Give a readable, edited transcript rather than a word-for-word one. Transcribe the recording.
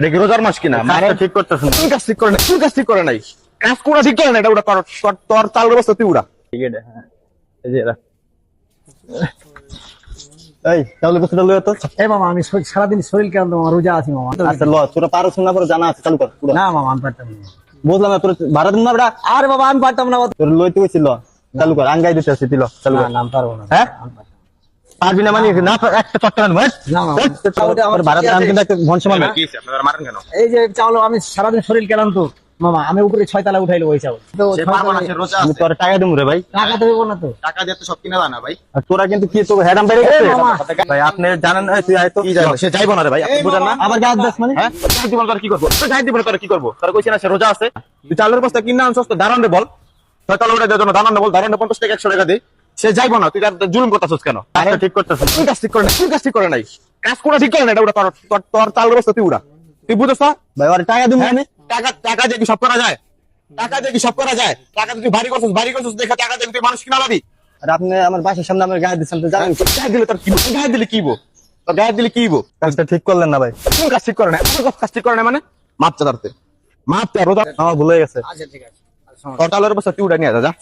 দেখি রোজার মাস কিনা কাজটা ঠিক করতেছ না। তুই কাজ ঠিক করে নাই, তুই কাজ ঠিক করে নাই, কাজ কোনা ঠিক করে না, এটা ওটা তোর চাল ব্যবস্থা তুই উড়া। ঠিক আছে, হ্যাঁ। এই যে এরা। এই তাহলে বসে লই তো। এই মামা আমি সারাদিন শরীর কেমন আমার রোজা আছি মামা। আচ্ছা ল, তোরা পারছ না, পরে জানা আছে, চালু কর পুরো। না মামা আমি পারতাম না। বুঝলাম না, তোর ভাড়া দিন না বেটা। আরে বাবা আমি পারতাম না। তোর লইতে হইছিল, চালু কর, আঙ্গাই দিতে আছে, দিল চালু না কর। নাম পারবো না। হ্যাঁ পারবি না মানে না, একটা চট্টগ্রাম না, মামা। আমার ভাড়া দিন, আমি কিন্তু একটা ভনসা মারবো। কি আপনারা মারেন কেন? এই যে চাউল আমি সারাদিন শরীর কেলাম তো মামা, আমি উপরে 6 তলা উঠাইলো ওই চাউল তো সে পারবো না, সে রোজা আমি আছে, তোর টাকা দেবো রে ভাই। টাকা তো হইব না তো। টাকা দিয়ে তো সব কিনা দাও না ভাই। আর তোরা কিন্তু কি তো হেডাম বাইরে এই গেছে মামা। ভাই, আপনি জানেন না, তুই আয় তো। কি যাইবো? সে যাইবো না রে ভাই, আপনি বুঝেন না? আবার গাছ দাস মানে হ্যাঁ গায়ে দিব না, তোর কি করবো? তুই গায়ে দিব না, তোর কি করবো? তোর কইছি না সে রোজা আছে, তুই চালের বস্তা কিনা আনছস তো দাঁড়ান রে বল, তোর চাল উঠে দেওয়ার জন্য দাঁড়ান রে বল, দাঁড়ান 50 টাকা 100 টাকা দে, সে যাইবো না, তুই তার জুলুম করতেছস কেন? কাজটা ঠিক করতেছ না। তুই কাজ ঠিক করে নাই, তুই কাজ ঠিক করে নাই, কাজ কোনা ঠিক করে না, এটা ওটা তোর চাল ব্যবস্থা তুই উড়া। তুই বুঝছস না? ভাই ওর টাকা দেবো মানে টাকা দিয়ে কি সব করা যায়? টাকা দিয়ে কি সব করা যায়? টাকা দিয়ে তুই বাড়ি করছিস দেখে টাকা দিয়ে তুই মানুষ কিনা পাবি? আর আপনি আমার বাসার সামনে আমার গায়ে দিচ্ছেন তো জানেন। গায়ে দিলে তোর কি হইবো? গায়ে দিলে কি হইবো? তোর গায়ে দিলে কি হইবো? কাজটা ঠিক করলেন না ভাই। তুই কাজ ঠিক করে না, আমার কাজ ঠিক করে না মানে মাপ চাদারতে, মাপ চা রোজা আমার ভুল হয়ে গেছে। আচ্ছা ঠিক আছে। তোর চালের বস্তা তুই উড়া নিয়ে যা, যা।